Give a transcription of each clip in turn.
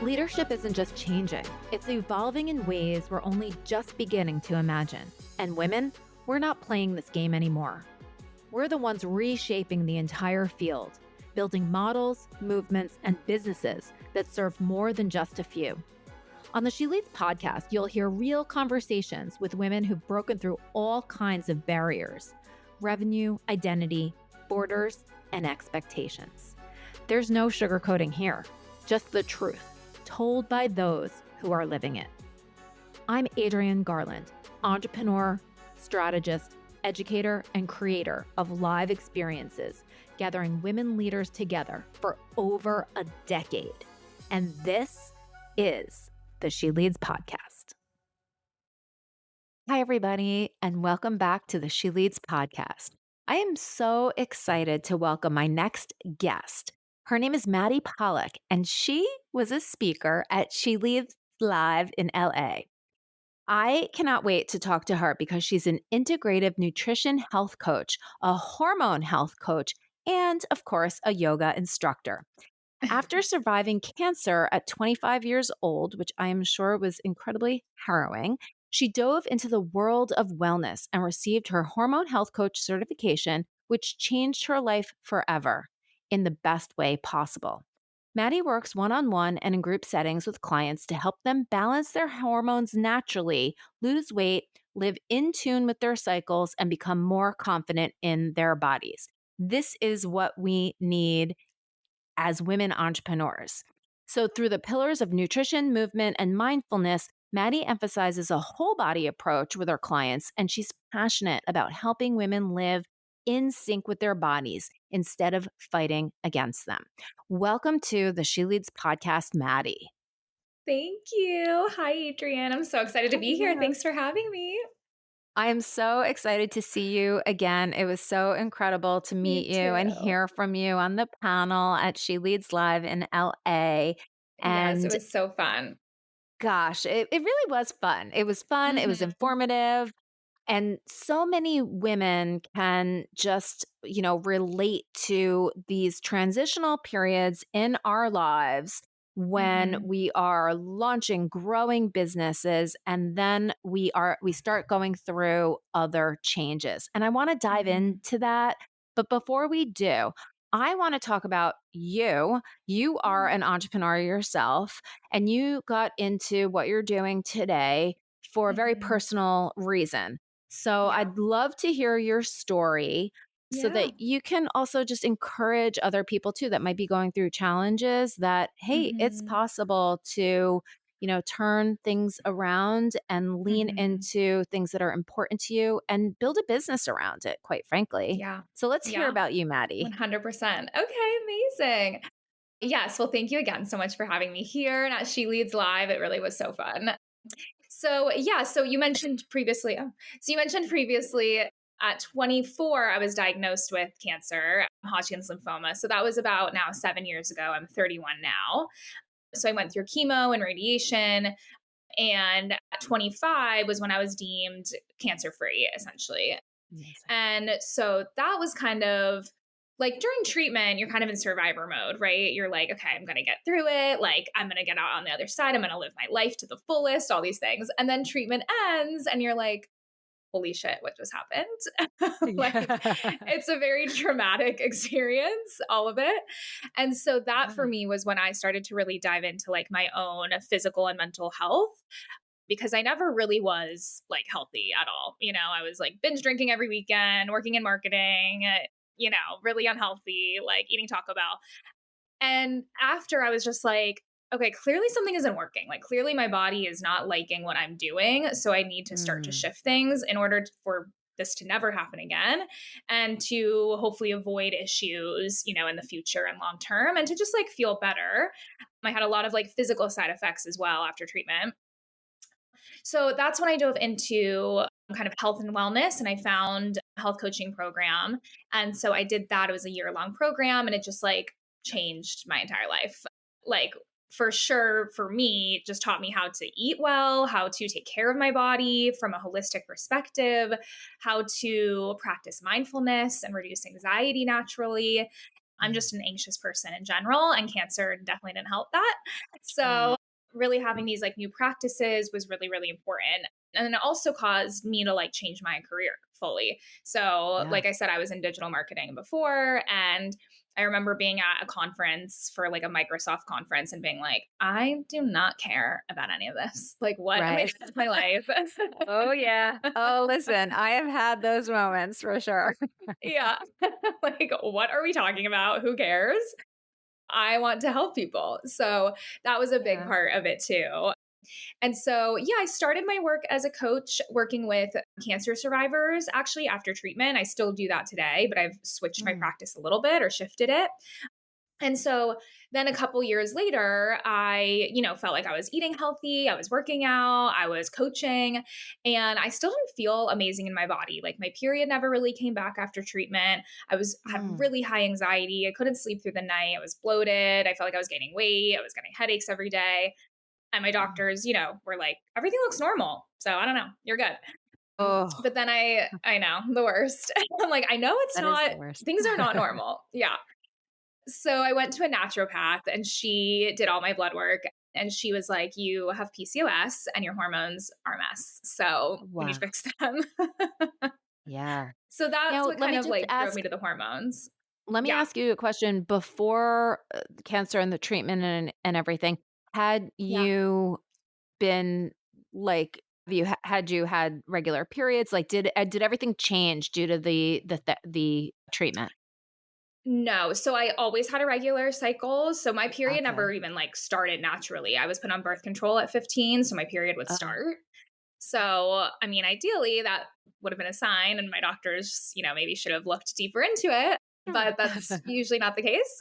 Leadership isn't just changing, it's evolving in ways we're only just beginning to imagine. And women, we're not playing this game anymore. We're the ones reshaping the entire field, building models, movements, and businesses that serve more than just a few. On the She Leads podcast, you'll hear real conversations with women who've broken through all kinds of barriers: revenue, identity, borders, and expectations. There's no sugarcoating here, just the truth, told by those who are living it. I'm Adrienne Garland, entrepreneur, strategist, educator, and creator of live experiences, gathering women leaders together for over a decade. And this is the She Leads podcast. Hi, everybody, and welcome back to the She Leads podcast. I am so excited to welcome my next guest. Her name is Maddie Pollack, and she was a speaker at She Leads Live in LA. I cannot wait to talk to her because she's an integrative nutrition health coach, a hormone health coach, and of course, a yoga instructor. After surviving cancer at 25 years old, which I am sure was incredibly harrowing, she dove into the world of wellness and received her hormone health coach certification, which changed her life forever in the best way possible. Maddie works one-on-one and in group settings with clients to help them balance their hormones naturally, lose weight, live in tune with their cycles, and become more confident in their bodies. This is what we need as women entrepreneurs. So, through the pillars of nutrition, movement, and mindfulness, Maddie emphasizes a whole body approach with her clients, and she's passionate about helping women live in sync with their bodies instead of fighting against them. Welcome to the She Leads podcast, Maddie. Thank you. Hi, Adrienne. I'm so excited to be here. Hello. Thanks for having me. I am so excited to see you again. It was so incredible to Me meet you and too. hear from you on the panel at She Leads Live in LA. Yes, it And was so fun. gosh, it really was fun. It was fun. It was Mhm. informative. And so many women can just, relate to these transitional periods in our lives when Mhm. we are launching, growing businesses, and then we start going through other changes. And I want to dive Mhm. into that. But before we do, I want to talk about you. You are Mhm. an entrepreneur yourself, and you got into what you're doing today for a very Mhm. personal reason. So Yeah. I'd love to hear your story so Yeah. that you can also just encourage other people too that might be going through challenges that, hey, it's Mhm. possible to, turn things around and lean Mhm. into things that are important to you and build a business around it, quite frankly. Yeah. So let's hear Yeah. about you, Maddie. 100%. Okay, amazing. Yes, well, thank you again so much for having me here and at She Leads Live. It really was so fun. So you mentioned previously, at 24, I was diagnosed with cancer, Hodgkin's lymphoma. So that was about now 7 years ago. I'm 31 now. So I went through chemo and radiation. And at 25 was when I was deemed cancer free, essentially. Amazing. And so that was kind of like during treatment, you're kind of in survivor mode, right? You're like, okay, I'm going to get through it. Like, I'm going to get out on the other side. I'm going to live my life to the fullest, all these things. And then treatment ends, and you're like, holy shit, what just happened? Like, Yeah. it's a very traumatic experience, all of it. And so that for Yeah. me was when I started to really dive into like my own physical and mental health because I never really was like healthy at all. I was like binge drinking every weekend, working in marketing, really unhealthy, like eating Taco Bell. And after I was just like, okay, clearly something isn't working. Like clearly my body is not liking what I'm doing. So I need to start to Mm. shift things in order for this to never happen again and to hopefully avoid issues, in the future and long term and to just like feel better. I had a lot of like physical side effects as well after treatment. So that's when I dove into kind of health and wellness and I found a health coaching program. And so I did that. It was a year-long program and it just like changed my entire life. Like for sure for me, it just taught me how to eat well, how to take care of my body from a holistic perspective, how to practice mindfulness and reduce anxiety naturally. I'm just an anxious person in general, and cancer definitely didn't help that. So, really having these like new practices was really, really important. And then it also caused me to like change my career fully. So, Yeah. like I said, I was in digital marketing before, and I remember being at a conference for like a Microsoft conference and being like, I do not care about any of this. Like, what am I Right. doing with my life? Oh, yeah. Oh, listen, I have had those moments for sure. Yeah. Like, what are we talking about? Who cares? I want to help people. So that was a big Yeah. part of it too. And so, yeah, I started my work as a coach working with cancer survivors actually after treatment. I still do that today, but I've switched my Mm, practice a little bit or shifted it. And so then a couple years later, I, felt like I was eating healthy, I was working out, I was coaching, and I still didn't feel amazing in my body. Like my period never really came back after treatment. Had mm, really high anxiety. I couldn't sleep through the night. I was bloated. I felt like I was gaining weight. I was getting headaches every day. And my mm. doctors, were like, everything looks normal. So I don't know, you're good. Oh, But then I know the worst. I'm like, I know it's that is not, the worst. things are not normal. Yeah. So I went to a naturopath and she did all my blood work and she was like, you have PCOS and your hormones are a mess. So we need to Wow. fix them. Yeah. So that's Now, what let kind me of just like drove me ask to the hormones. let me Yeah. ask you a question before, cancer and the treatment and everything. Had Yeah. you been, like have you had you had regular periods? Like, did everything change due to the treatment? No. So I always had a regular cycle. So my period never Okay. even like started naturally. I was put on birth control at 15. So my period would Oh. start. So, I mean, ideally, that would have been a sign, and my doctors, maybe should have looked deeper into it, Hmm. but that's usually not the case.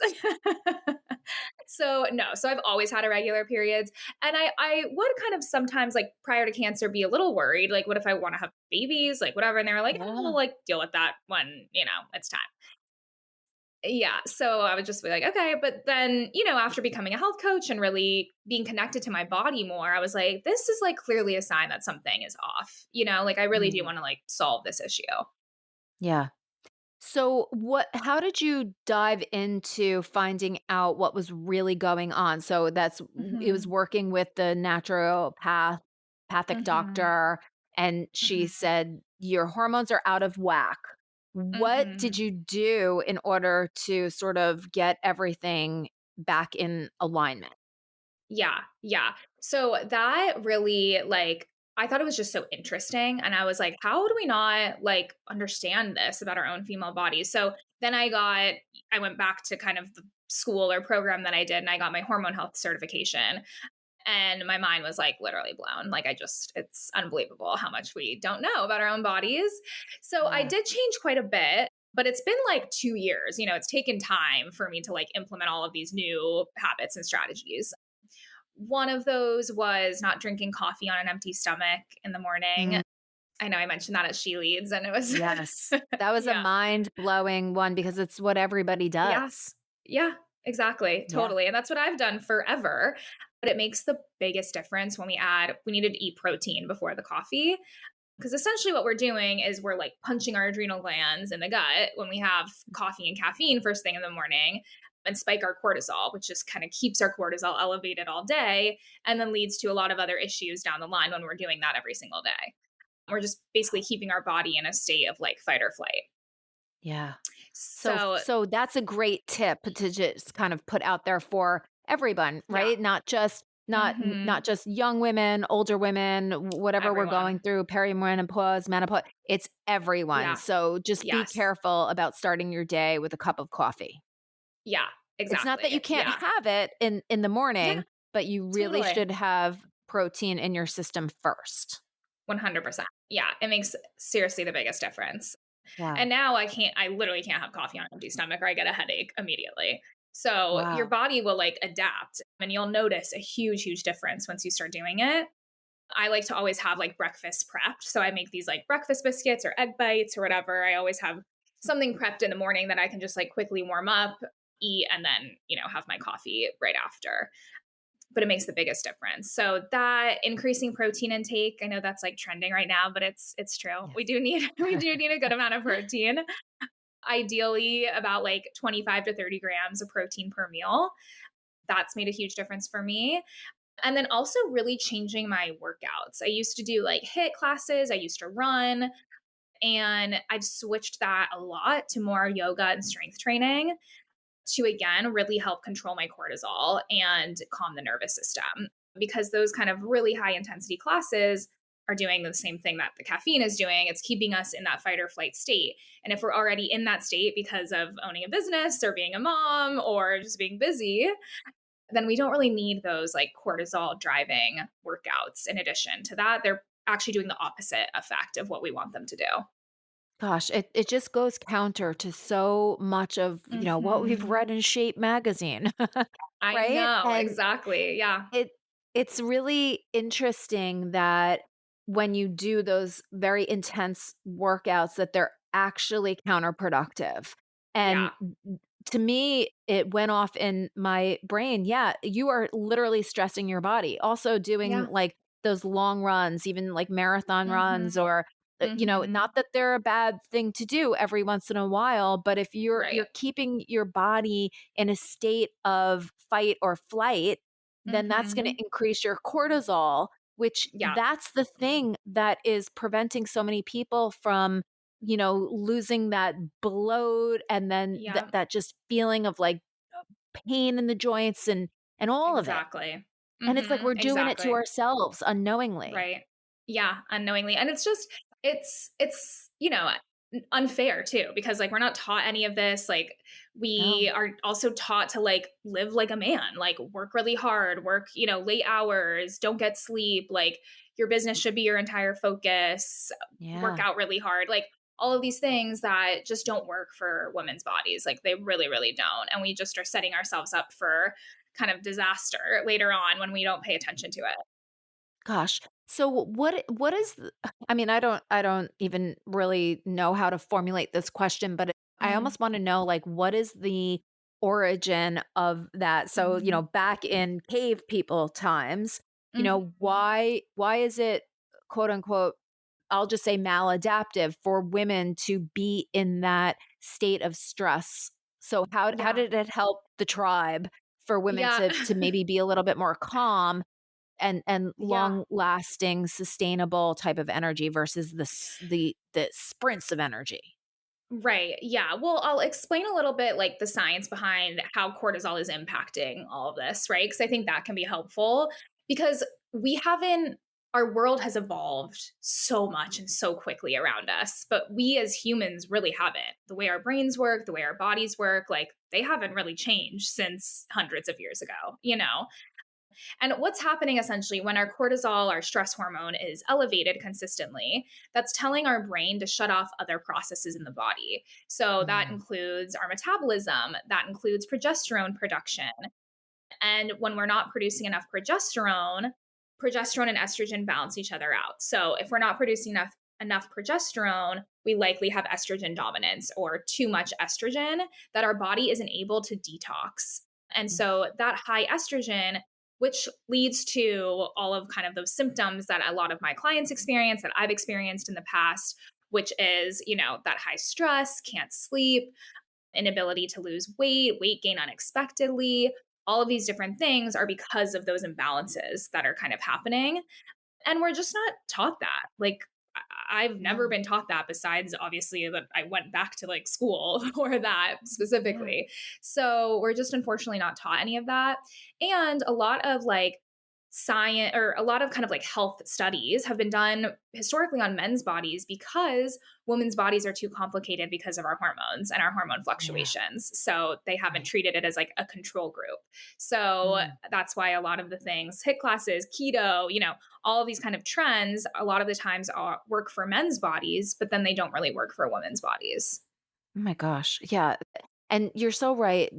So, no, so I've always had irregular periods. And I would kind of sometimes, like prior to cancer, be a little worried, like, what if I want to have babies, like, whatever. And they were like, oh, we'll Yeah. like deal with that when, it's time. Yeah. So I would just be like, okay. But then, after becoming a health coach and really being connected to my body more, I was like, this is like clearly a sign that something is off. Like I really do Mm. want to like solve this issue. Yeah. So how did you dive into finding out what was really going on? So it was Hmm. working with the pathic Hmm. doctor, and she Hmm. said your hormones are out of whack. What did Hmm. you do in order to sort of get everything back in alignment? Yeah. Yeah. So that really like, I thought it was just so interesting. And I was like, how do we not like understand this about our own female bodies? So then I went back to kind of the school or program that I did and I got my hormone health certification. And my mind was like literally blown. Like it's unbelievable how much we don't know about our own bodies. So I Yeah. did change quite a bit, but it's been like 2 years. It's taken time for me to like implement all of these new habits and strategies. One of those was not drinking coffee on an empty stomach in the morning. Mm, I know I mentioned that as She Leads, and it was, yes. That was a yeah, mind-blowing one because it's what everybody yeah, does. yeah, exactly, Yeah. totally. And that's what I've done forever. But it makes the biggest difference when we needed to eat protein before the coffee. Because essentially what we're doing is we're like punching our adrenal glands in the gut when we have coffee and caffeine first thing in the morning and spike our cortisol, which just kind of keeps our cortisol elevated all day and then leads to a lot of other issues down the line when we're doing that every single day. We're just basically keeping our body in a state of like fight or flight. Yeah. So, So that's a great tip to just kind of put out there for everyone, yeah. right? Hmm. Not just young women, older women, whatever we're going Everyone. through, perimenopause, menopause, it's everyone. Yeah. So just be Yes. careful about starting your day with a cup of coffee. Yeah. It's not that you Exactly. can't Yeah. have it in the Yeah. morning, but you really Totally. should have protein in your system first. 100%. Yeah. It makes seriously the biggest difference. Yeah. And now I literally can't have coffee on an empty stomach or I get a headache immediately. So your Wow. body will like adapt and you'll notice a huge, huge difference once you start doing it. I like to always have like breakfast prepped. So I make these like breakfast biscuits or egg bites or whatever. I always have something prepped in the morning that I can just like quickly warm up, eat, and then, have my coffee right after. But it makes the biggest difference. So that increasing protein intake, I know that's like trending right now, but it's true. We Yes. do need we do need a good amount of protein. Ideally, about like 25 to 30 grams of protein per meal. That's made a huge difference for me. And then also really changing my workouts. I used to do like HIIT classes, I used to run, and I've switched that a lot to more yoga and strength training to again really help control my cortisol and calm the nervous system. Because those kind of really high intensity classes are doing the same thing that the caffeine is doing. It's keeping us in that fight or flight state. And if we're already in that state because of owning a business or being a mom or just being busy, then we don't really need those like cortisol driving workouts. In addition to that, they're actually doing the opposite effect of what we want them to do. Gosh, it just goes counter to so much of, what we've Mhm. read in Shape magazine, I right? know, And exactly. Yeah. It it's really interesting that when you do those very intense workouts that they're actually counterproductive. And Yeah. to me, it went off in my brain. Yeah, you are literally stressing your body. Also doing Yeah. like those long runs, even like marathon runs Mhm. or Mhm. not that they're a bad thing to do every once in a while, but if you're Right. keeping your body in a state of fight or flight, then that's gonna Mhm. increase your cortisol, which Yeah. that's the thing that is preventing so many people from, losing that bloat and then Yeah. that just feeling of, like, pain in the joints and all of it. Exactly. And it's like Mhm. we're doing it to Exactly. ourselves unknowingly. Right. Yeah, unknowingly. And it's just it's unfair too because like we're not taught any of this. Like No. we are also taught to like live like a man, like work really hard, work late hours, don't get sleep, like your business should be your entire focus, work Yeah. out really hard. Like all of these things that just don't work for women's bodies. Like they really really don't. And we just are setting ourselves up for kind of disaster later on when we don't pay attention to it. Gosh. So what is I mean, I don't even really know how to formulate this question, but I Mm, almost want to know like what is the origin of that? So, mhm. back in cave people times, Mhm. why is it quote unquote, I'll just say maladaptive for women to be in that state of stress? So how Yeah. did it help the tribe for women Yeah. to maybe be a little bit more calm and Yeah. long-lasting, sustainable type of energy versus the sprints of energy. Right. Yeah. Well, I'll explain a little bit like the science behind how cortisol is impacting all of this, right? Because I think that can be helpful because we haven't, our world has evolved so much and so quickly around us, but we as humans really haven't. The way our brains work, the way our bodies work, like they haven't really changed since hundreds of years ago. And what's happening essentially when our cortisol, our stress hormone, is elevated consistently, that's telling our brain to shut off other processes in the body. So that Mm, includes our metabolism, that includes progesterone production. And when we're not producing enough progesterone and estrogen balance each other out. So if we're not producing enough progesterone, we likely have estrogen dominance or too much estrogen that our body isn't able to detox. And mm, so that high estrogen, which leads to all of kind of those symptoms that a lot of my clients experience, that I've experienced in the past, which is that high stress, can't sleep, inability to lose weight, weight gain unexpectedly. All of these different things are because of those imbalances that are kind of happening. And we're just not taught that. Like, I've never no. been taught that besides obviously that I went back to like school for that Yeah. specifically. So we're just unfortunately not taught any of that. And a lot of like science or a lot of kind of like health studies have been done historically on men's bodies because women's bodies are too complicated because of our hormones and our hormone Yeah. fluctuations. So they haven't Right. treated it as like a control group. So Mm. that's why a lot of the things, HIT classes, keto, all of these kind of trends, a lot of the times work for men's bodies, but then they don't really work for women's bodies. Oh my gosh. Yeah. And you're so right.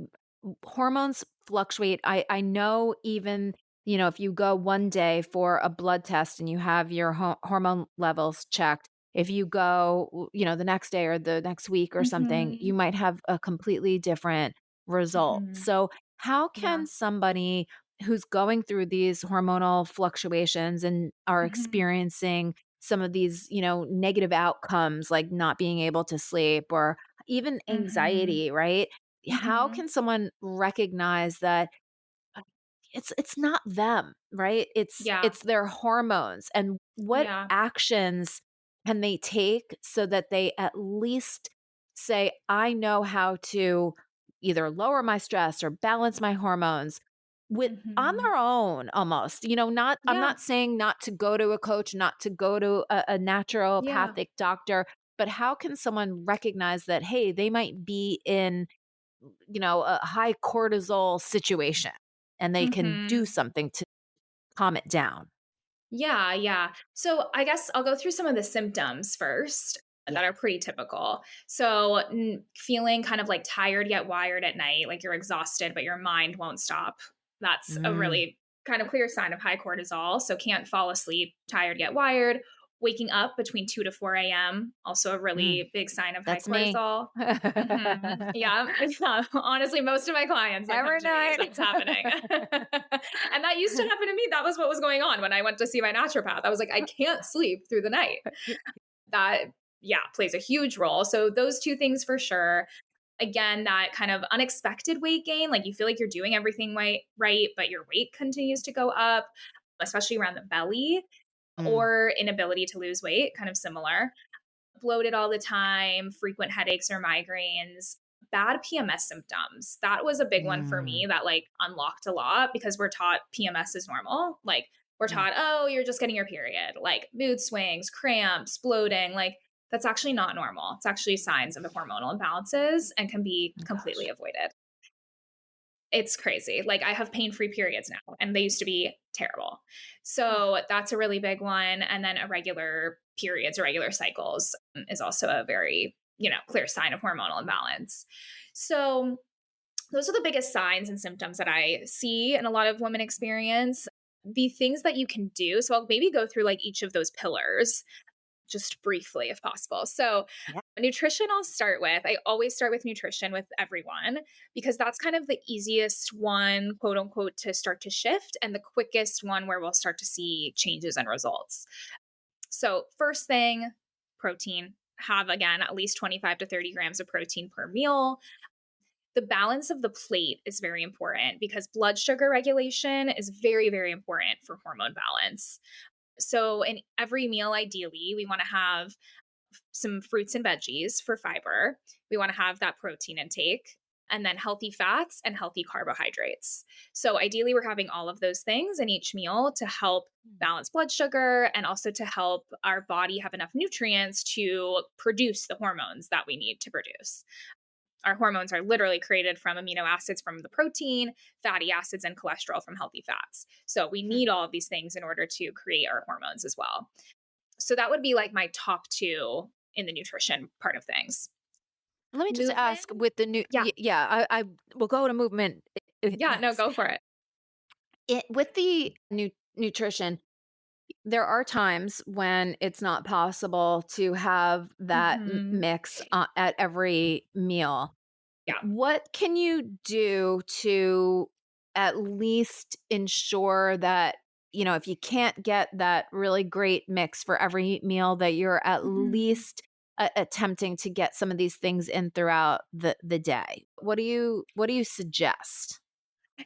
Hormones fluctuate. I know even, if you go one day for a blood test and you have your hormone levels checked, if you go, the next day or the next week or something, you Hmm. might have a completely different result. Hmm. So, how Yeah. can somebody who's going through these hormonal fluctuations and are Hmm. experiencing some of these, negative outcomes like not being able to sleep or even Mhm. anxiety, right? How Mhm. can someone recognize that it's not them, right? Yeah. It's their hormones, and what Yeah. actions can they take so that they at least say, "I know how to either lower my stress or balance my hormones," with on Mhm. their own almost, not I'm Yeah. not saying not to go to a coach, not to go to a Yeah. naturopathic doctor, but how can someone recognize that, hey, they might be in a high cortisol situation and they can do Mhm. something to calm it down. Yeah, yeah. So I guess I'll go through some of the symptoms first Yeah. that are pretty typical. So feeling kind of like tired yet wired at night, like you're exhausted, but your mind won't stop. That's a Mm, really kind of clear sign of high cortisol. So can't fall asleep, tired yet wired. Waking up between 2 to 4 a.m., also a mm, really big sign of high that's me. cortisol. Yeah, yeah. Honestly, most of my clients that come Every to me, night. that's happening. And that used to happen to me. That was what was going on when I went to see my naturopath. I was like, I can't sleep through the night. That, yeah, plays a huge role. So, those two things for sure. Again, that kind of unexpected weight gain, like you feel like you're doing everything right, but your weight continues to go up, especially around the belly, Mm, or inability to lose weight, kind of similar. Bloated all the time, frequent headaches or migraines, bad PMS symptoms. That was a big one for mm, me that like unlocked a lot because we're taught PMS is normal. Like we're mm. taught, oh, you're just getting your period, like mood swings, cramps, bloating. Like that's actually not normal. It's actually signs of hormonal imbalances and can be Oh completely gosh. avoided. It's crazy. Like I have pain-free periods now and they used to be terrible. So that's a really big one. And then irregular periods, irregular cycles is also a very, clear sign of hormonal imbalance. So those are the biggest signs and symptoms that I see and a lot of women experience. The things that you can do. So I'll maybe go through like each of those pillars just briefly if possible. So, Yeah. nutrition, I'll start with. I always start with nutrition with everyone because that's kind of the easiest one, quote unquote, to start to shift and the quickest one where we'll start to see changes and results. So, first thing, protein. Have again at least 25 to 30 grams of protein per meal. The balance of the plate is very important because blood sugar regulation is very, very important for hormone balance. So, in every meal, ideally, we want to have some fruits and veggies for fiber. We want to have that protein intake and then healthy fats and healthy carbohydrates. So, ideally, we're having all of those things in each meal to help balance blood sugar and also to help our body have enough nutrients to produce the hormones that we need to produce. Our hormones are literally created from amino acids from the protein, fatty acids, and cholesterol from healthy fats. So, we Hmm. need all of these things in order to create our hormones as well. So that would be like my top two in the nutrition part of things. Let me just Movement? ask with the new, Yeah. yeah, I will go to movement Yeah, no, next. go for it. With the nutrition, there are times when it's not possible to have that Mhm. mix at every meal. Yeah. What can you do to at least ensure that, if you can't get that really great mix for every meal, that you're at Mhm. least attempting to get some of these things in throughout the day? What do you suggest?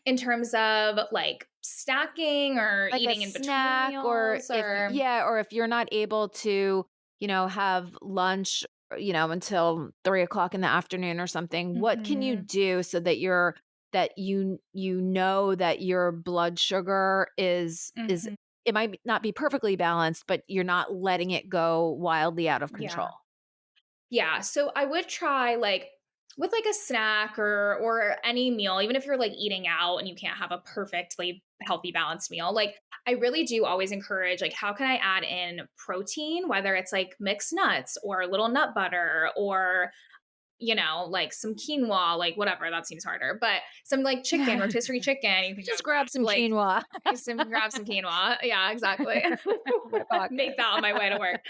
In terms of like snacking or Like a eating in between snack, or meals if or yeah, or if you're not able to, have lunch, until 3 o'clock in the afternoon or something, what can you Mhm. do so that you know that your blood sugar is Mhm. it might not be perfectly balanced, but you're not letting it go wildly out of Yeah. control? Yeah, so I would try like with like a snack or any meal, even if you're like eating out and you can't have a perfectly healthy balanced meal. Like I really do always encourage like how can I add in protein, whether it's like mixed nuts or a little nut butter or like some quinoa, like whatever, that seems harder. But some like chicken, rotisserie chicken, you can go Just to grab that. some Like quinoa. grab some quinoa. Yeah, exactly. In my Make pocket. that on my way to work.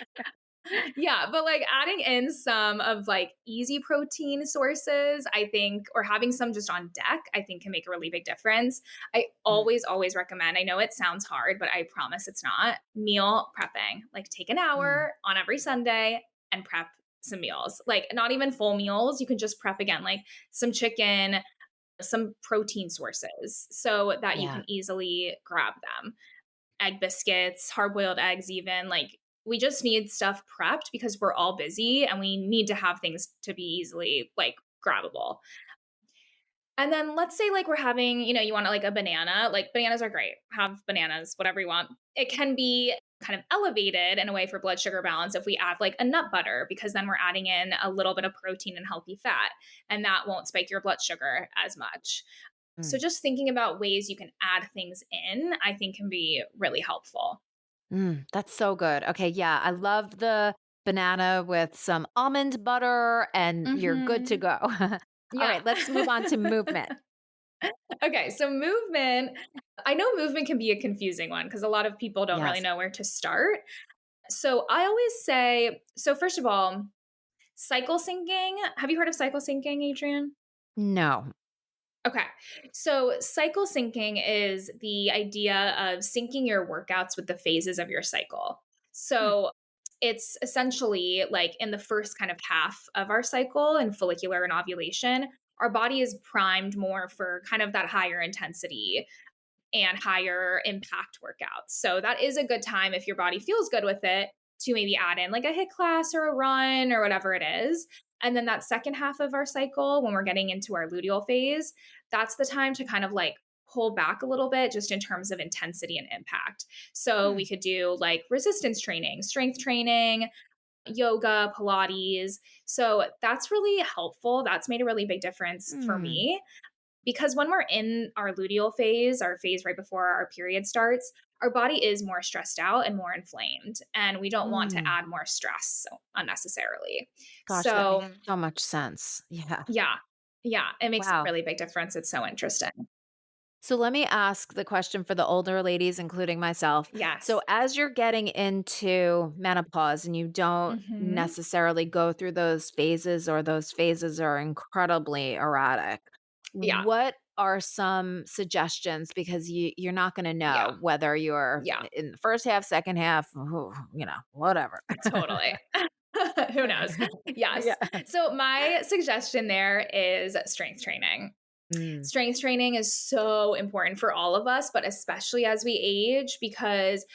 Yeah, but like adding in some of like easy protein sources, I think, or having some just on deck, I think can make a really big difference. I Mm, always, always recommend, I know it sounds hard, but I promise it's not, meal prepping. Like take an mm. hour on every Sunday and prep some meals, like not even full meals. You can just prep again, like some chicken, some protein sources so that you Yeah. can easily grab them. Egg biscuits, hard boiled eggs, even like we just need stuff prepped because we're all busy and we need to have things to be easily like grabbable. And then let's say like we're having, you want like a banana, like bananas are great. Have bananas, whatever you want. It can be kind of elevated in a way for blood sugar balance if we add like a nut butter, because then we're adding in a little bit of protein and healthy fat, and that won't spike your blood sugar as much. So Mm. just thinking about ways you can add things in, I think can be really helpful. That's so good. Okay, yeah, I love the banana with some almond butter, and you're good to Mhm. go. All Yeah. right, let's move on to movement. Okay, so movement, I know movement can be a confusing one because a lot of people don't really Yes. know where to start. So I always say, so first of all, cycle syncing. Have you heard of cycle syncing, Adrian? No. Okay. So cycle syncing is the idea of syncing your workouts with the phases of your cycle. Hmm. So it's essentially like in the first kind of half of our cycle in follicular and ovulation, our body is primed more for kind of that higher intensity and higher impact workouts. So that is a good time if your body feels good with it to maybe add in like a hit class or a run or whatever it is. And then that second half of our cycle, when we're getting into our luteal phase, that's the time to kind of like pull back a little bit just in terms of intensity and impact. So Hmm. we could do like resistance training, strength training, yoga, Pilates. So that's really helpful. That's made a really big difference for Mm. me because when we're in our luteal phase, our phase right before our period starts, our body is more stressed out and more inflamed, and we don't want to Mm. add more stress unnecessarily. Gosh, that makes So, so much sense. Yeah. yeah, yeah, it makes a Wow. really big difference. It's so interesting. So let me ask the question for the older ladies, including myself. So Yes. as you're getting into menopause and you don't Hmm. necessarily go through those phases, or those phases are incredibly erratic, Yeah, what are some suggestions? Because you're not going to yeah, know whether you're yeah, in the first half, second half, whatever. totally. Who knows? Yeah. Yes. So, my suggestion there is strength training. Mm, Strength training is so important for all of us, but especially as we age, because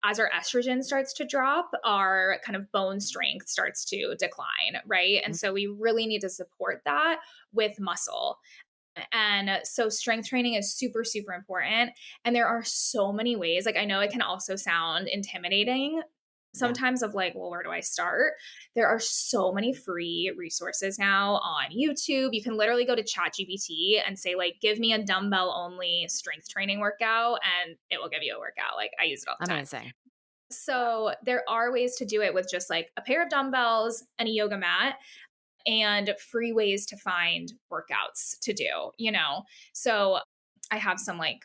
as our estrogen starts to drop, our kind of bone strength starts to decline, right? And mm, so we really need to support that with muscle. And so strength training is super, super important. And there are so many ways. Like, I know it can also sound intimidating yeah. sometimes of like, well, where do I start? There are so many free resources now on YouTube. You can literally go to ChatGPT and say, like, give me a dumbbell only strength training workout, and it will give you a workout. Like, I use it all the time. Amazing. Wow. So there are ways to do it with just like a pair of dumbbells and a yoga mat, and free ways to find workouts to do, you know? So I have some like,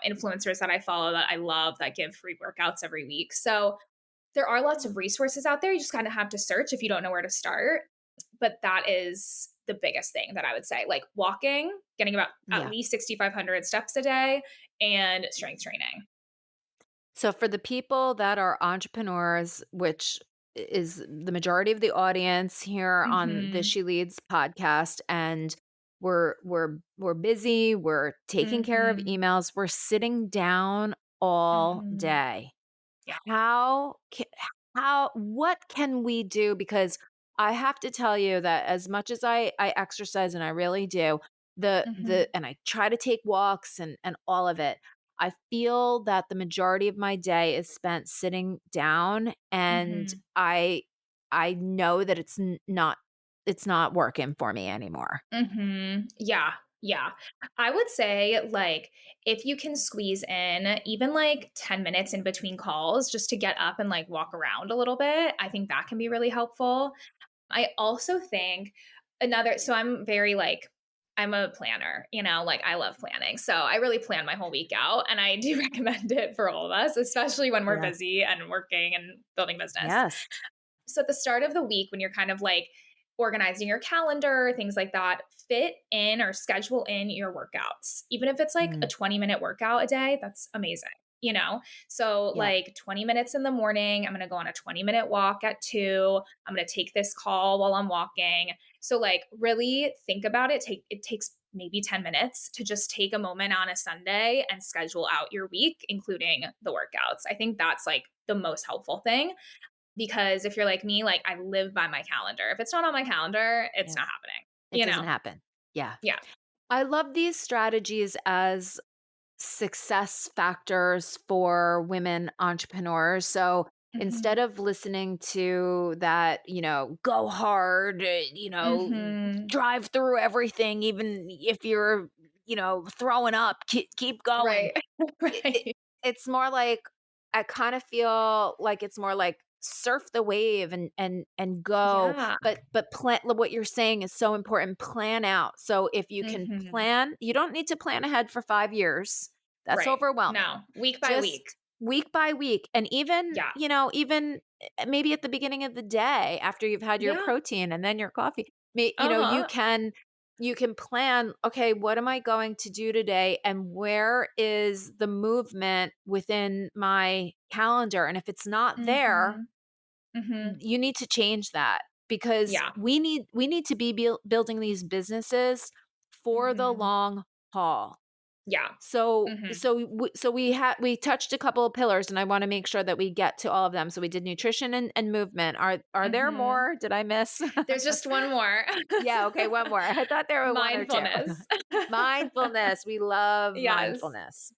influencers that I follow that I love that give free workouts every week. So there are lots of resources out there. You just kind of have to search if you don't know where to start. But that is the biggest thing that I would say, like walking, getting about at Yeah. least 6,500 steps a day, and strength training. So for the people that are entrepreneurs, which is the majority of the audience here on the Mhm. She Leads podcast, and we're busy, we're taking care of Mhm. emails, we're sitting down all Mhm. day. Yeah. How ca how what can we do? Because I have to tell you that as much as I exercise, and I really do, the Mhm. and I try to take walks and all of it, I feel that the majority of my day is spent sitting down, and Mhm. I know that it's not working for me anymore. Yeah. Yeah. I would say, like, if you can squeeze in even like 10 minutes in between calls just to get up and like walk around a little bit, I think that can be really helpful. I also think so I'm very like, I'm a planner, like I love planning. So I really plan my whole week out, and I do recommend it for all of us, especially when we're Yeah. busy and working and building business. Yes. So at the start of the week, when you're kind of like organizing your calendar, things like that, fit in or schedule in your workouts. Even if it's like a Mm. 20-minute workout a day, that's amazing. you know? So, Yeah. like 20 minutes in the morning, I'm going to go on a 20-minute walk at 2. I'm going to take this call while I'm walking. So, like, really think about it. It takes maybe 10 minutes to just take a moment on a Sunday and schedule out your week, including the workouts. I think that's like the most helpful thing, because if you're like me, like I live by my calendar. If it's not on my calendar, it's Yeah. not happening, It you doesn't know? happen. Yeah. Yeah. I love these strategies as success factors for women entrepreneurs. So instead Mhm. of listening to that, go hard, Mhm. drive through everything, even if you're, throwing up, keep going. Right. It Right. it's more like I kinda feel like it's more like surf the wave and go, Yeah. but plan what you're saying is so important, plan out. So if you can Mhm. plan you don't need to plan ahead for 5 years. That's Right. overwhelming. No, week by week. Just week by week, and even, Yeah. maybe at the beginning of the day after you've had your Yeah. protein and then your coffee, Uh-huh. you can plan, okay, what am I going to do today and where is the movement within my calendar? And if it's not there, Mhm. Mhm. you need to change that because Yeah. we need to be building these businesses for the Mhm. long haul. Yeah. So Mhm. so we touched a couple of pillars and I want to make sure that we get to all of them. So we did nutrition and movement. Are there Mhm. more? Did I miss? There's just one more. Yeah, okay, one more. I thought there were one or two. Mindfulness. Mindfulness. We love Yes. mindfulness.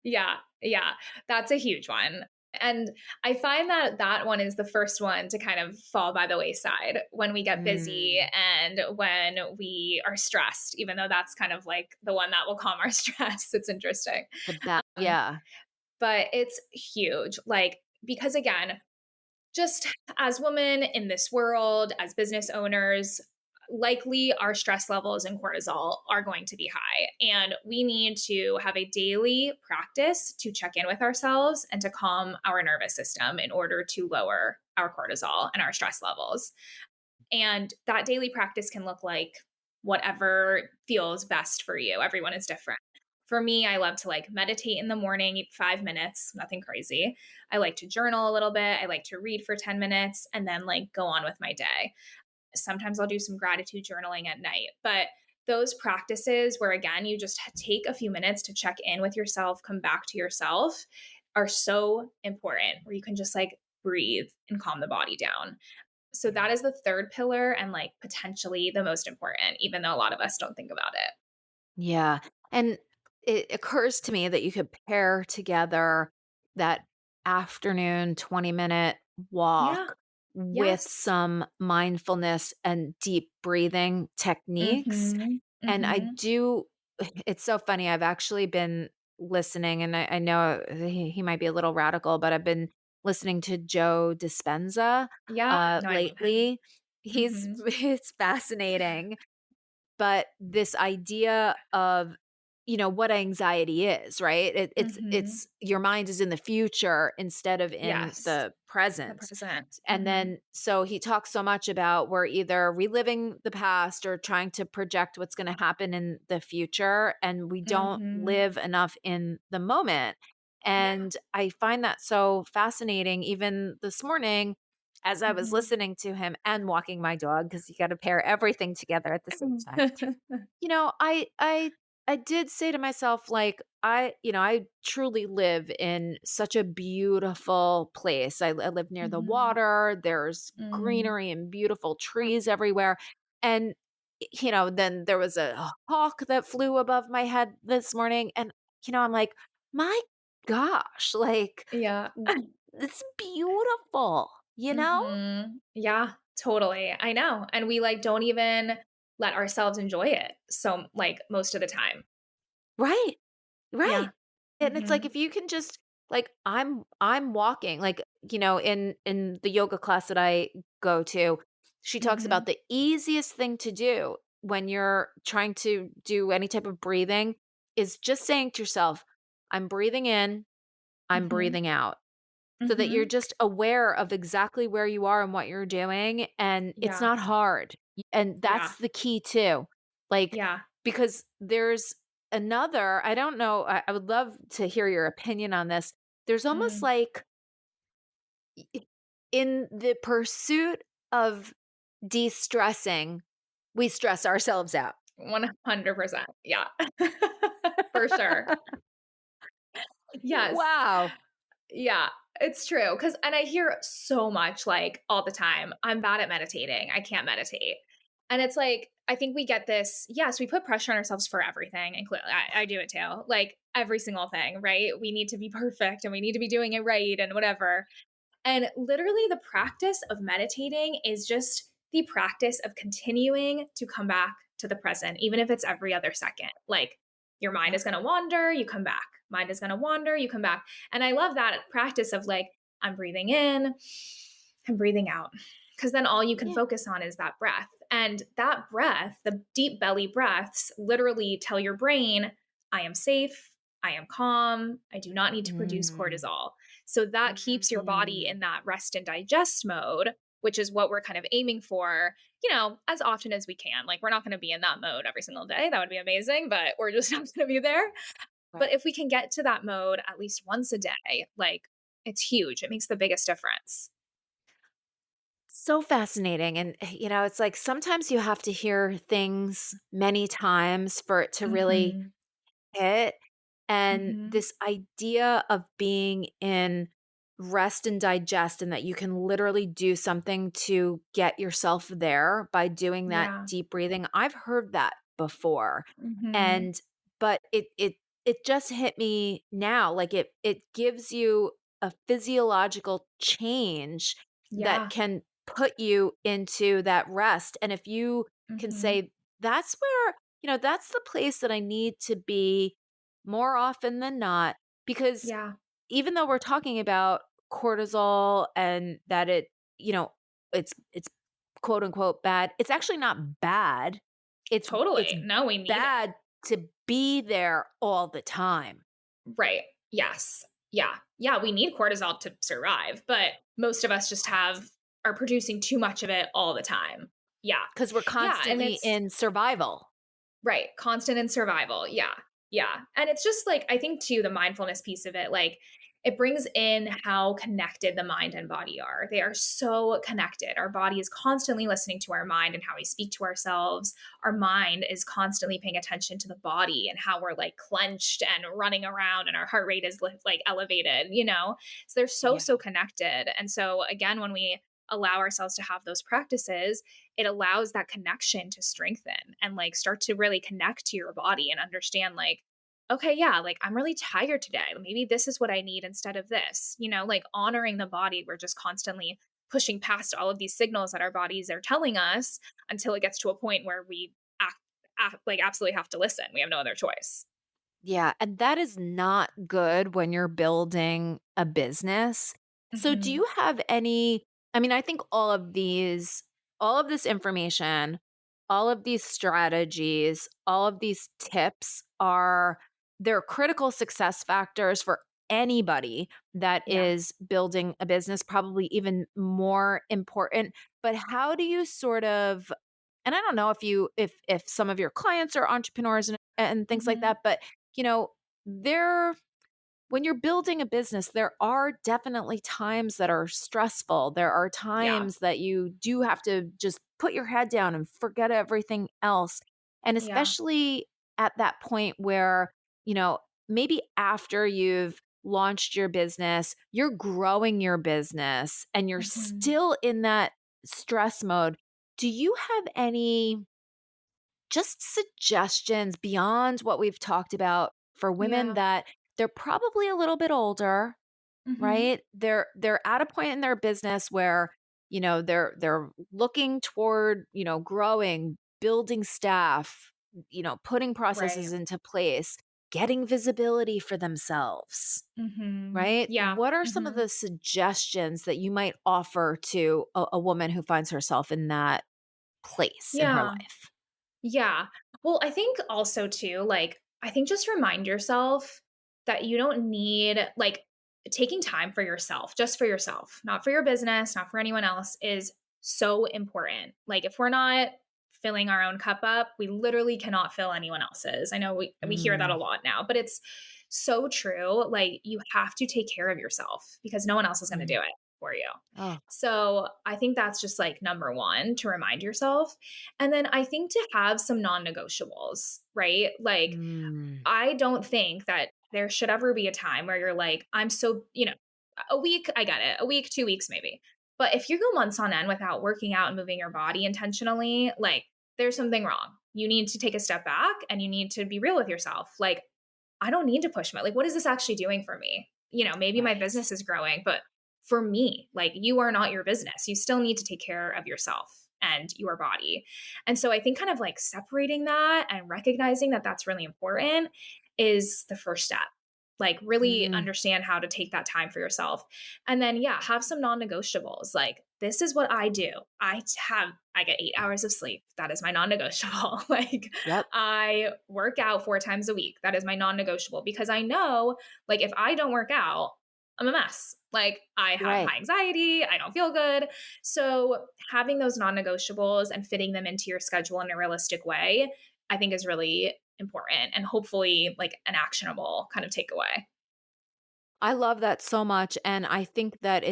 Yeah, yeah, that's a huge one. And I find that that one is the first one to kind of fall by the wayside when we get busy Mm, and when we are stressed, even though that's kind of like the one that will calm our stress. It's interesting. Um, yeah. but it's huge. Like, because again, just as women in this world, as business owners, likely our stress levels and cortisol are going to be high. And we need to have a daily practice to check in with ourselves and to calm our nervous system in order to lower our cortisol and our stress levels. And that daily practice can look like whatever feels best for you. Everyone is different. For me, I love to like meditate in the morning, 5 minutes, nothing crazy. I like to journal a little bit. I like to read for 10 minutes and then like go on with my day. Sometimes I'll do some gratitude journaling at night. But those practices where, again, you just take a few minutes to check in with yourself, come back to yourself, are so important, where you can just like breathe and calm the body down. So that is the third pillar and like potentially the most important, even though a lot of us don't think about it. Yeah. And it occurs to me that you could pair together that afternoon 20-minute Yeah. walk with Yes. some mindfulness and deep breathing techniques. Mhm. And I Mhm. do, it's so funny. I've actually been listening, and I know he might be a little radical, but I've been listening to Joe Dispenza Yeah. No, I love him. lately. He's, Mhm. it's fascinating, but this idea of, what anxiety is, right? Mhm. It's your mind is in the future instead of in Yes. the The present. present. And Mhm. then so he talks so much about we're either reliving the past or trying to project what's going to happen in the future, and we don't Mhm. live enough in the moment. Yeah. And I find that so fascinating. Even this morning, as I was Mhm. listening to him and walking my dog, because you got to pair everything together at the same time. I did say to myself, like, I truly live in such a beautiful place. I live near the Mhm. water. There's Mm. greenery and beautiful trees everywhere. And, then there was a hawk that flew above my head this morning. And, I'm like, my gosh, like, Yeah. it's beautiful, you know? Mhm. Yeah, totally. I know. And we like don't even let ourselves enjoy it. So like most of the time. Right. Right. Yeah. And it's like Mhm. if you can just like I'm walking like in the yoga class that I go to, she talks about Mhm. the easiest thing to do when you're trying to do any type of breathing is just saying to yourself, I'm breathing in, I'm Mhm. breathing out. So that you're Mhm. just aware of exactly where you are and what you're doing, and it's Yeah. not hard. And Yeah. that's the key too. Like Yeah. because there's another, I don't know, I would love to hear your opinion on this. There's almost Mm, like I in the pursuit of de-stressing, we stress ourselves out. 100%. Yeah. For sure. Yes. Wow. Yeah, it's true. Cause and I hear so much like all the time, I'm bad at meditating. I can't meditate. And it's like, I think we get this, yes, we put pressure on ourselves for everything. And clearly I do it too. Like every single thing, right? We need to be perfect and we need to be doing it right and whatever. And literally, the practice of meditating is just the practice of continuing to come back to the present, even if it's every other second. Like your mind is going to Okay. wander, you come back. Mind is going to wander, you come back. And I love that practice of like, I'm breathing in, I'm breathing out. Because then all you can Yeah. focus on is that breath. And that breath, the deep belly breaths, literally tell your brain, I am safe, I am calm, I do not need to produce Mm. cortisol. So that keeps your body Mm. in that rest and digest mode, which is what we're kind of aiming for, as often as we can. Like, we're not going to be in that mode every single day. That would be amazing, but we're just not going to be there. But Right. if we can get to that mode at least once a day, like, it's huge. It makes the biggest difference. So fascinating. And, it's like sometimes you have to hear things many times for it to really Mhm. hit. And Mhm. this idea of being in rest and digest, and that you can literally do something to get yourself there by doing that Yeah. deep breathing. I've heard that before. Mhm. And but it just hit me now. Like it gives you a physiological change that Yeah. can put you into that rest. And if you can Mhm. say, that's where, that's the place that I need to be more often than not, because Yeah. even though we're talking about cortisol and that it's quote unquote bad, it's actually not bad. It's Totally. No, we need it. bad to be there all the time Right. Yes. Yeah. Yeah, we need cortisol to survive, but most of us just are producing too much of it all the time. Yeah. because we're Yeah, and constantly it's in survival. right, constant in survival. Yeah. Yeah. And it's just like I think too the mindfulness piece of it, like it brings in how connected the mind and body are. They are so connected. Our body is constantly listening to our mind and how we speak to ourselves. Our mind is constantly paying attention to the body and how we're like clenched and running around and our heart rate is like elevated. So they're so, Yeah. so connected. And so, again, when we allow ourselves to have those practices, it allows that connection to strengthen and like start to really connect to your body and understand like, okay, yeah, like I'm really tired today, maybe this is what I need instead of this, like honoring the body. We're just constantly pushing past all of these signals that our bodies are telling us until it gets to a point where we like absolutely have to listen. We have no other choice. Yeah, and that is not good when you're building a business. So do Hmm. you have any, I mean, I think all of this information, all of these strategies, all of these tips they're critical success factors for anybody that Yeah. is building a business, probably even more important. But how do you sort of, and I don't know if some of your clients are entrepreneurs and things like Hmm. that, but you know, there when you're building a business, there are definitely times that are stressful. There are Yeah. times that you do have to just put your head down and forget everything else. And Yeah. especially at that point where, you know, maybe after you've launched your business, you're growing your business and you're Hmm. still in that stress mode. Do you have any just suggestions beyond what we've talked about for women Yeah. that they're probably a little bit older, Hmm. right? They're at a point in their business where, they're looking toward, growing, building staff, putting Right. processes into place, getting visibility for themselves, right? Yeah. What are some of Hmm. the suggestions that you might offer to a woman who finds herself in that place in her Yeah. life? Yeah. Well, I think also too, like, I think just remind yourself that you don't need like taking time for yourself, just for yourself, not for your business, not for anyone else, is so important. Like, if we're not filling our own cup up, we literally cannot fill anyone else's. I know we hear that a Mm, lot now, but it's so true. Like you have to take care of yourself because no one else is going to do mm. it for you. Oh, So I think that's just like number one to remind yourself. And then I think to have some non negotiables, right? Like, mm, I don't think that there should ever be a time where you're like, I'm so, a week, I get it, a week, 2 weeks, maybe. But if you go months on end without working out and moving your body intentionally, like, there's something wrong. You need to take a step back and you need to be real with yourself. Like, I don't need to push my, like, what is this actually doing for me? Maybe my right. business is growing, but for me, like, you are not your business. You still need to take care of yourself and your body. And so I think kind of like separating that and recognizing that that's really important is the first step. Like, really Mm, understand how to take that time for yourself. And then, yeah, have some non negotiables. Like, this is what I do. I get 8 hours of sleep. That is my non negotiable. Like, yep. I work out 4 times a week. That is my non negotiable because I know, like, if I don't work out, I'm a mess. Like, I have Right. high anxiety. I don't feel good. So, having those non negotiables and fitting them into your schedule in a realistic way, I think is really important and hopefully like an actionable kind of takeaway. I love that so much, and I think that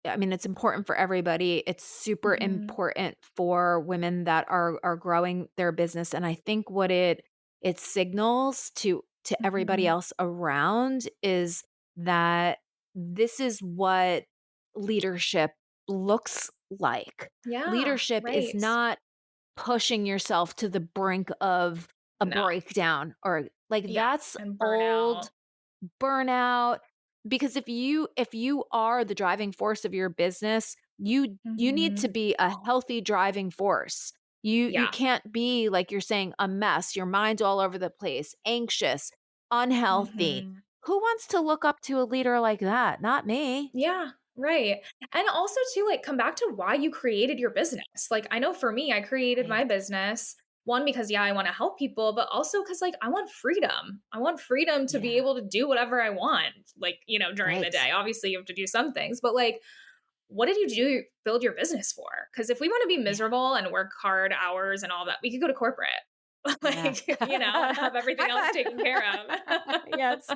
I mean, it's important for everybody. It's super Mhm. important for women that are growing their business, and I think what it signals to everybody Mhm. else around is that this is what leadership looks like. Yeah, Leadership is right. not pushing yourself to the brink of a No. breakdown or like Yeah, that's and old burnout. burnout because if you are the driving force of your business, you need to Mhm. be a healthy driving force. You Yeah. can't be like you're saying a mess, your mind's all over the place, anxious, unhealthy. Mhm. Who wants to look up to a leader like that? Not me. Yeah, right. And also too, like, come back to why you created your business. Like, I know for me, I created Right. my business, one, because, yeah, I wanna help people, but also because, like, I want freedom. I want freedom to be Yeah. able to do whatever I want, like, during the Right. day. Obviously, you have to do some things, but, like, what did you do build your business for? Because if we wanna be Yeah. miserable and work hard hours and all that, we could go to corporate, Yeah. like, and have everything else taken care High of. five. Yes.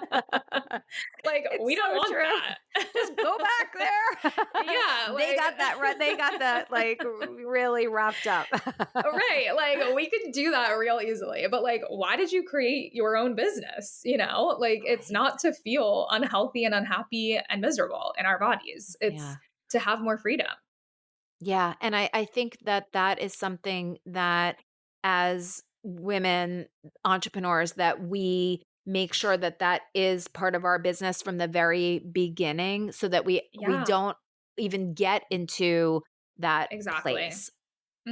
Like, It's we don't so want true. that. Just go back there. Yeah, They got that right. They got that like really wrapped up. right, like, we could do that real easily, but, like, why did you create your own business, Like, it's Right. not to feel unhealthy and unhappy and miserable in our bodies, it's Yeah. to have more freedom. Yeah. And I think that that is something that as women entrepreneurs that we make sure that that is part of our business from the very beginning so that we Yeah, don't even get into that exactly. place.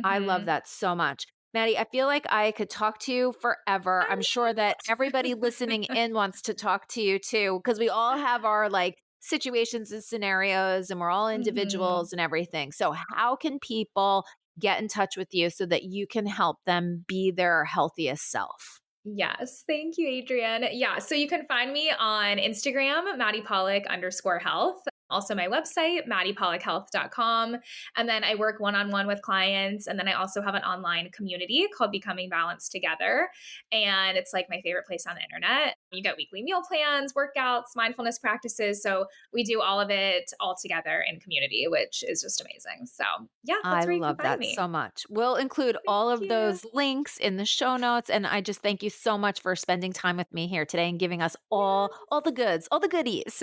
I love Mhm. that so much. Maddie, I feel like I could talk to you forever. I I'm sure that everybody listening know. in wants to talk to you too, because we all have our like situations and scenarios and we're all Mhm. individuals and everything. So, how can people get in touch with you so that you can help them be their healthiest self? Yes. Thank you, Adrian. Yeah. So you can find me on Instagram, Maddie Pollack _health. Also, my website, maddiepollackhealth.com. And then I work one on one with clients. And then I also have an online community called Becoming Balanced Together. And it's like my favorite place on the internet. You get weekly meal plans, workouts, mindfulness practices. So we do all of it all together in community, which is just amazing. So, yeah, I that's where you can love find that me. so much. We'll include all Thank of you. those links in the show notes and I just thank you so much for spending time with me here today and giving us all the Yes. goods, all the goodies.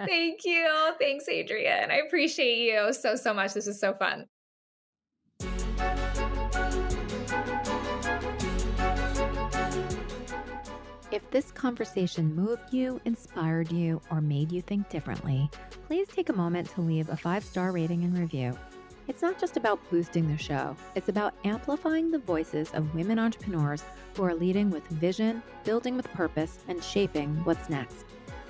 Thank you. Thanks, Adrian. I appreciate you so, so much. This is so fun. If this conversation moved you, inspired you, or made you think differently, please take a moment to leave a 5-star rating and review. It's not just about boosting the show, it's about amplifying the voices of women entrepreneurs who are leading with vision, building with purpose, and shaping what's next.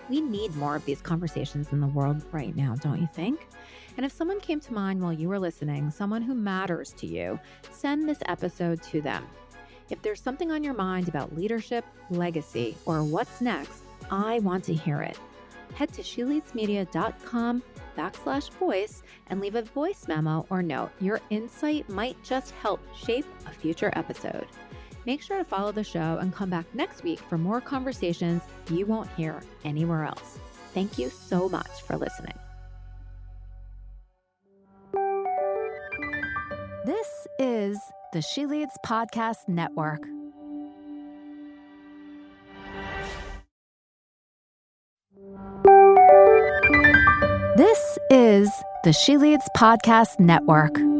We need more of these conversations in the world right now, don't you think? And if someone came to mind while you were listening, someone who matters to you, send this episode to them. If there's something on your mind about leadership, legacy, or what's next, I want to hear it. head to sheleadsmedia.com/voice and leave a voice memo or note. Your insight might just help shape a future episode. Make sure to follow the show and come back next week for more conversations you won't hear anywhere else. Thank you so much for listening. This is the She Leads Podcast Network. This is the She Leads Podcast Network.